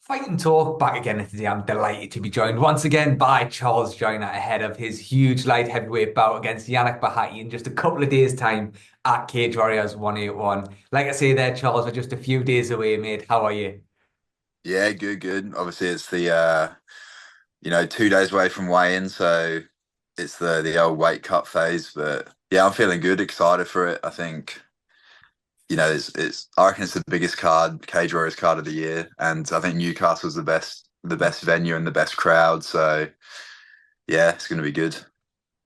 Fight and Talk back again today. I'm delighted to be joined once again by Charles Joyner ahead of his huge light heavyweight bout against Yannick Bahati in just a couple of days' time at Cage Warriors 181. Like I say there, Charles, we're just a few days away, mate. How are you? Yeah, good, good. Obviously, it's the 2 days away from weigh-in, so it's the old weight cut phase. But yeah, I'm feeling good, excited for it. I think it's I reckon it's the biggest Cage Warriors card of the year, and I think Newcastle's the best venue and the best crowd. So yeah, it's going to be good.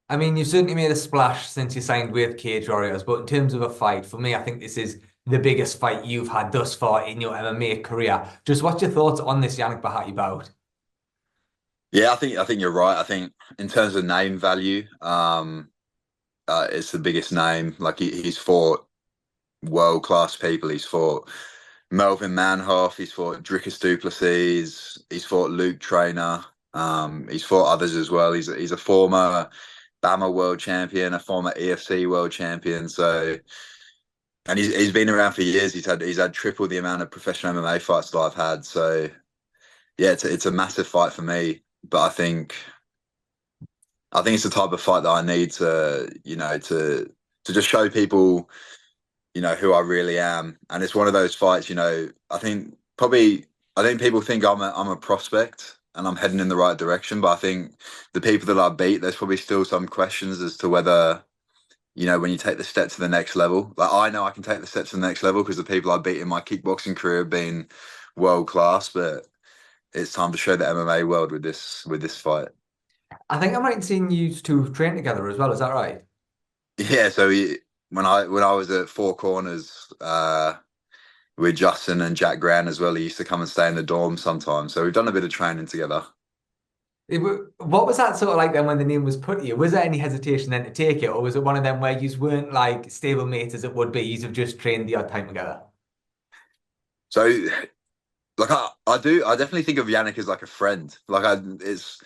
I mean, you've certainly made a splash since you signed with Cage Warriors, but in terms of a fight, for me, I think this is the biggest fight you've had thus far in your MMA career. Just what's your thoughts on this Yannick Bahati bout? Yeah, I think you're right. I think in terms of name value, it's the biggest name. Like he's fought world class people. He's fought Melvin Manhoff. He's fought Dricus Duplessis. He's fought Luke Trainer. He's fought others as well. He's a former BAMA world champion, a former EFC world champion. So, and he's been around for years. He's had triple the amount of professional MMA fights that I've had. So, yeah, it's a massive fight for me. But I think it's the type of fight that I need to just show people who I really am. And it's one of those fights, I think people think I'm a prospect and I'm heading in the right direction, but I think the people that I beat, there's probably still some questions as to whether, when you take the step to the next level. Like I know I can take the step to the next level because the people I beat in my kickboxing career have been world class, but it's time to show the MMA world with this fight. I think I might have seen you two train together as well. Is that right? Yeah, so when I was at Four Corners, with Justin and Jack Grant as well. He used to come and stay in the dorm sometimes. So we've done a bit of training together. What was that sort of like then when the name was put to you? Was there any hesitation then to take it, or was it one of them where you weren't like stable mates as it would be? You have just trained the odd time together. So like I definitely think of Yannick as like a friend. It's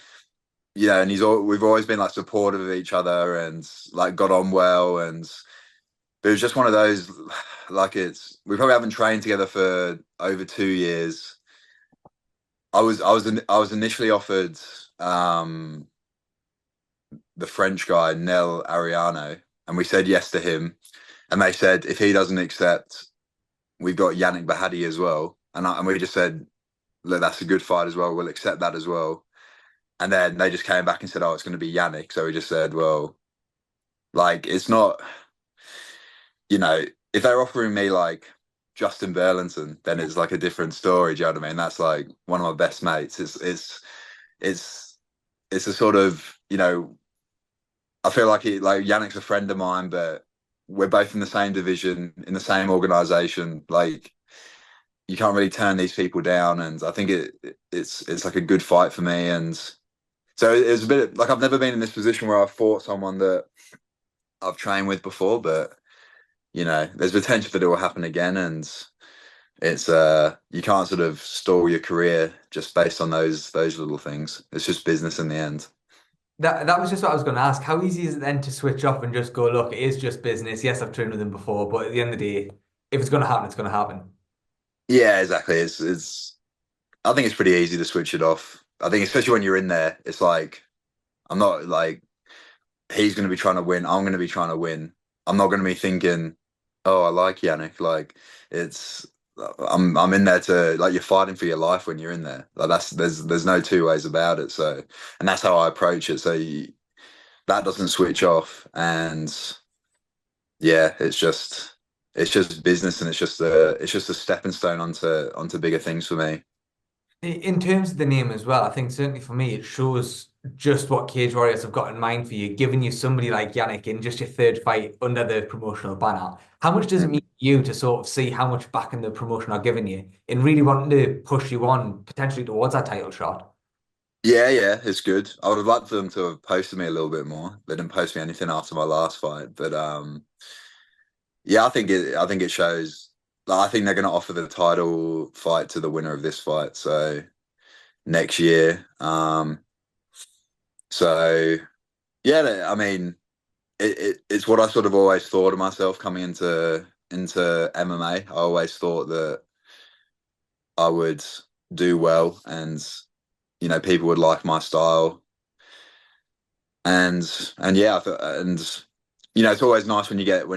and we've always been like supportive of each other and like got on well. And it was just one of those, like we probably haven't trained together for over 2 years. I was initially offered um the French guy Nel Ariano, and we said yes to him. And they said if he doesn't accept, we've got Yannick Bahati as well. And we just said, look, that's a good fight as well. We'll accept that as well. And then they just came back and said, oh, it's going to be Yannick. So we just said, well, like it's not, if they're offering me like Justin Burlinson, then it's like a different story. Do you know what I mean? That's like one of my best mates. It's it's a sort of, I feel like Yannick's a friend of mine, but we're both in the same division, in the same organization. Like you can't really turn these people down, and I think it's like a good fight for me. And so it was a bit like I've never been in this position where I've fought someone that I've trained with before, but there's potential that it will happen again, and it's you can't sort of stall your career just based on those little things. It's just business in the end. That was just what I was going to ask. How easy is it then to switch off and just go, look, it is just business. Yes, I've trained with him before, but at the end of the day, if it's going to happen, it's going to happen. Yeah, exactly. It's I think it's pretty easy to switch it off. I think especially when you're in there, it's like I'm not like he's going to be trying to win. I'm going to be trying to win. I'm not going to be thinking, oh, I like Yannick. Like it's I'm in there to like you're fighting for your life when you're in there. Like there's no two ways about it. So and that's how I approach it. So that doesn't switch off. And yeah, it's just business, and it's just a stepping stone onto bigger things for me. In terms of the name as well, I think certainly for me, it shows just what Cage Warriors have got in mind for you, giving you somebody like Yannick in just your third fight under the promotional banner. How much does it mean to you to sort of see how much backing the promotion are giving you in really wanting to push you on potentially towards that title shot? Yeah, yeah, it's good. I would have liked for them to have posted me a little bit more. They didn't post me anything after my last fight, but yeah, I think it shows. Like, I think they're going to offer the title fight to the winner of this fight. So next year. So yeah, I mean, it's what I sort of always thought of myself coming into MMA. I always thought that I would do well, and people would like my style, and yeah, and it's always nice when you get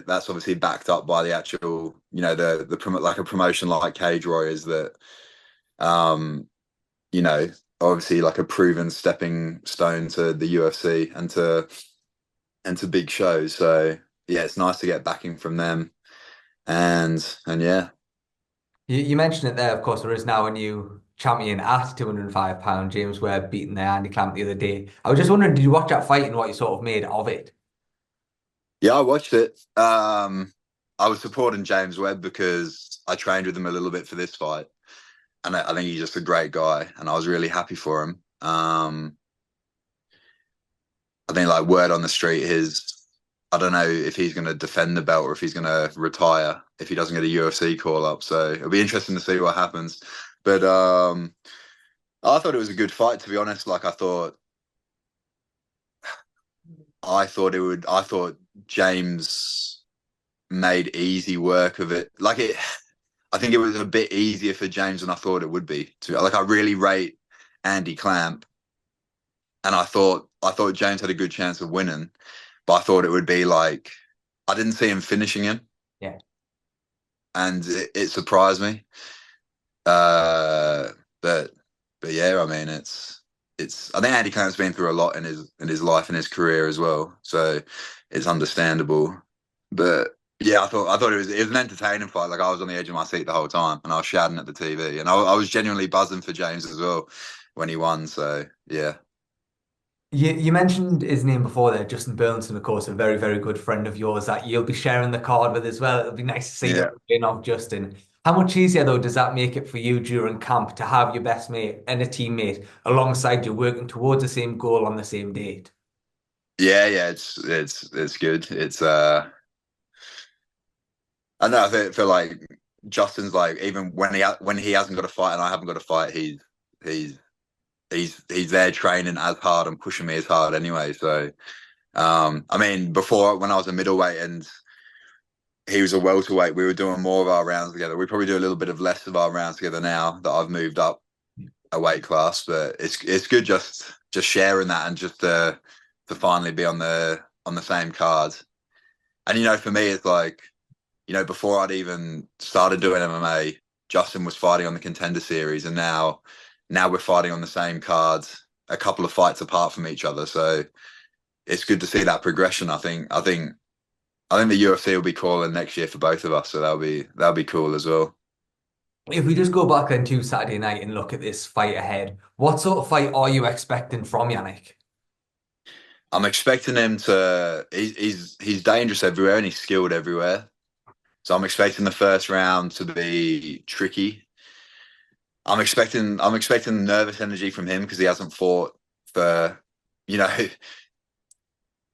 that's obviously backed up by the actual, like a promotion like Cage Warriors that, um, you know, obviously like a proven stepping stone to the UFC and to big shows. So yeah, it's nice to get backing from them, and yeah. You mentioned it there, of course, there is now a new champion at 205 pound, James Webb beating the Andy Clamp the other day. I was just wondering, did you watch that fight and what you sort of made of it? Yeah, I watched it. I was supporting James Webb because I trained with him a little bit for this fight, and I think he's just a great guy, and I was really happy for him. I think like word on the street is I don't know if he's going to defend the belt or if he's going to retire if he doesn't get a UFC call up. So it'll be interesting to see what happens. But I thought it was a good fight, to be honest. Like I thought James made easy work of it. I think it was a bit easier for James than I thought it would be. Like I really rate Andy Clamp, and I thought James had a good chance of winning, but I thought it would be like I didn't see him finishing him, Yeah. and it surprised me. Uh, but but yeah, I mean it's I think Andy Clamp's been through a lot in his life and his career as well, so it's understandable. But yeah, I thought it was an entertaining fight. Like I was on the edge of my seat the whole time, and I was shouting at the TV, and I was genuinely buzzing for James as well when he won. So yeah, You mentioned his name before there, Justin Burlinson, of course, a very, very good friend of yours that you'll be sharing the card with as well. It'll be nice to see the yeah. win of Justin. How much easier, though, does that make it for you during camp to have your best mate and a teammate alongside you working towards the same goal on the same date? Yeah, it's good. I know. I feel like Justin's like even when he hasn't got a fight and I haven't got a fight, he's he's there training as hard and pushing me as hard anyway. So I mean, before when I was a middleweight and he was a welterweight, we were doing more of our rounds together. We probably do a little bit of less of our rounds together now that I've moved up a weight class, but it's good just sharing that and just to finally be on the same card. And for me, it's like before I'd even started doing MMA, Justin was fighting on the Contender Series, and now we're fighting on the same cards, a couple of fights apart from each other. So it's good to see that progression. I think the UFC will be calling next year for both of us, so that'll be cool as well. If we just go back then to Saturday night and look at this fight ahead, what sort of fight are you expecting from Yannick? I'm expecting him to. He's dangerous everywhere and he's skilled everywhere. So I'm expecting the first round to be tricky. I'm expecting nervous energy from him because he hasn't fought for you know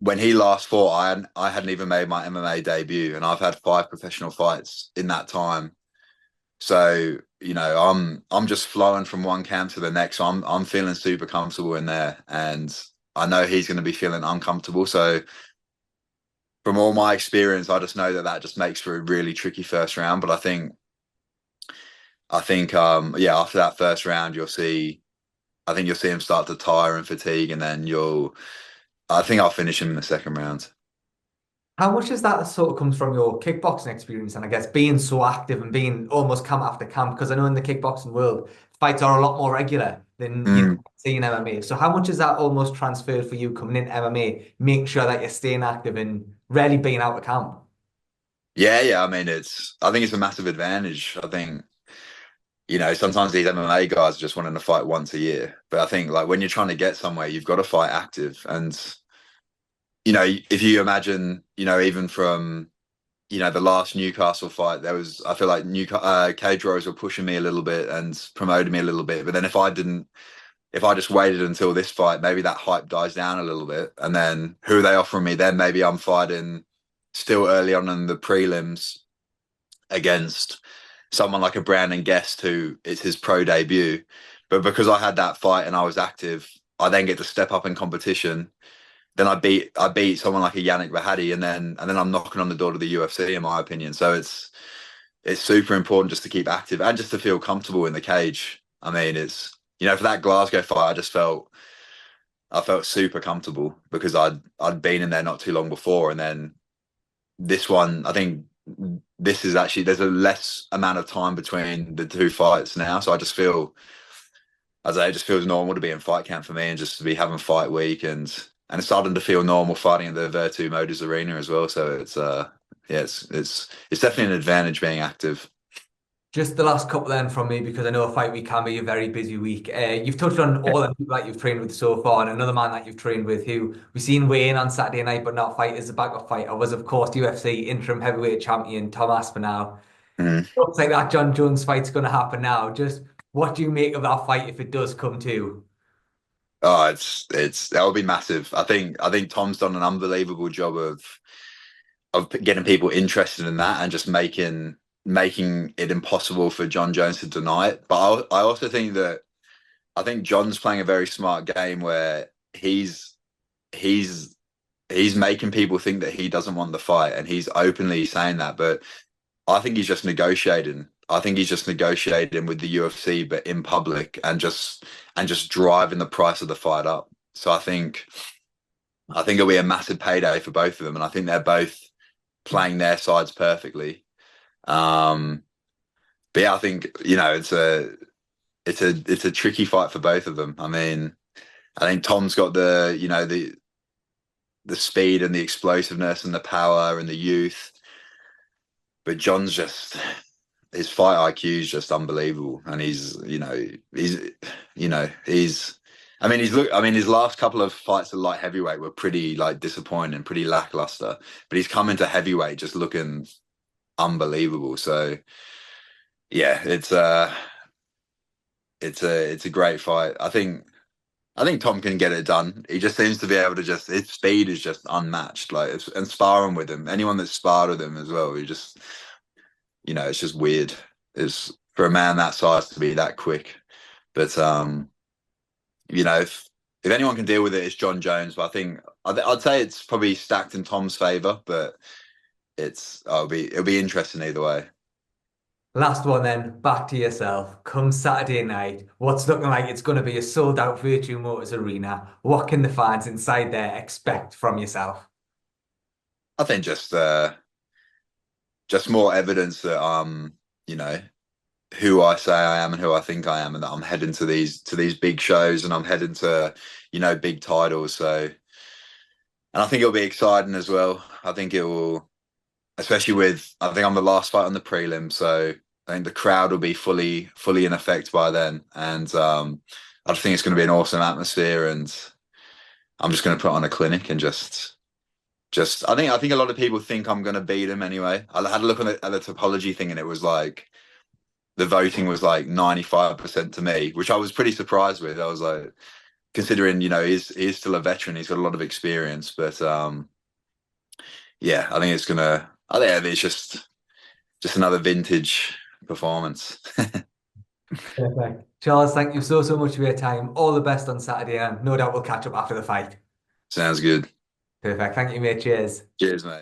when he last fought, I hadn't even made my MMA debut, and I've had 5 professional fights in that time. So I'm just flowing from one camp to the next. So I'm feeling super comfortable in there, and I know he's going to be feeling uncomfortable. So from all my experience, I just know that just makes for a really tricky first round. But I think yeah, after that first round, I think you'll see him start to tire and fatigue, and then I think I'll finish him in the second round. How much is that sort of comes from your kickboxing experience and I guess being so active and being almost camp after camp? Because I know in the kickboxing world, fights are a lot more regular than Mm. see in MMA. So how much is that almost transferred for you coming in MMA, making sure that you're staying active and really being out of camp? Yeah, yeah. I mean, I think it's a massive advantage. I think sometimes these MMA guys are just wanting to fight once a year, but I think like when you're trying to get somewhere, you've got to fight active. And if you imagine, even from the last Newcastle fight, I feel like Cage Warriors were pushing me a little bit and promoting me a little bit. But then if I just waited until this fight, maybe that hype dies down a little bit. And then who are they offering me? Then maybe I'm fighting still early on in the prelims against someone like a Brandon Guest who it's his pro debut. But because I had that fight and I was active, I then get to step up in competition. Then I beat someone like a Yannick Bahati, and then I'm knocking on the door to the UFC, in my opinion. So it's super important just to keep active and just to feel comfortable in the cage. I mean, it's for that Glasgow fight, I felt super comfortable because I'd been in there not too long before, and then this one, I think this is actually there's a less amount of time between the two fights now, so I just feel as I it just feels normal to be in fight camp for me and just to be having fight week and it's starting to feel normal fighting at the Virtu Motors Arena as well. So it's yeah, it's definitely an advantage being active. Just the last couple then from me, because I know a fight week can be a very busy week. You've touched on all the people that you've trained with so far, and another man that you've trained with who we've seen weigh in on Saturday night but not fight as a backup fighter was, of course, UFC interim heavyweight champion Tom Aspinall. Mhm. Looks like that John Jones fight's going to happen now. Just what do you make of that fight if it does come to? Oh, it's that'll be massive. I think Tom's done an unbelievable job of getting people interested in that and just making it impossible for John Jones to deny it. But I also think that I think John's playing a very smart game where he's he's making people think that he doesn't want the fight and he's openly saying that. But I think he's just negotiating. I think he's just negotiating with the UFC, but in public and just driving the price of the fight up. So I think it'll be a massive payday for both of them, and I think they're both playing their sides perfectly. Um, but yeah, I think it's a tricky fight for both of them. I mean, I think Tom's got the speed and the explosiveness and the power and the youth, but John's just his fight IQ is just unbelievable, and he's. I mean, his last couple of fights at light heavyweight were pretty like disappointing, pretty lackluster. But he's come into heavyweight just looking unbelievable. So yeah, it's a great fight. I think Tom can get it done. He just seems to be able to just his speed is just unmatched. Like and sparring with him, anyone that's sparred with him as well, he just it's just weird. It's for a man that size to be that quick. But if anyone can deal with it, it's John Jones. But I think I'd say it's probably stacked in Tom's favor. But it'll be interesting either way. Last one then, back to yourself. Come Saturday night, what's looking like it's going to be a sold out Virtue Motors Arena. What can the fans inside there expect from yourself? I think just more evidence that you know who I say I am and who I think I am, and that I'm heading to these big shows and I'm heading to big titles. So, and I think it'll be exciting as well. I think it will, especially with I think I'm the last fight on the prelim, so I think the crowd will be fully in effect by then, and I just think it's going to be an awesome atmosphere, and I'm just going to put on a clinic and just I think a lot of people think I'm going to beat him anyway. I had a look at the topology thing, and it was like the voting was like 95% to me, which I was pretty surprised with. I was like, considering he's still a veteran, he's got a lot of experience, but yeah, I think it's just another vintage performance. Perfect. Charles, thank you so much for your time. All the best on Saturday, and no doubt we'll catch up after the fight. Sounds good. Perfect. Thank you, mate. Cheers. Cheers, mate.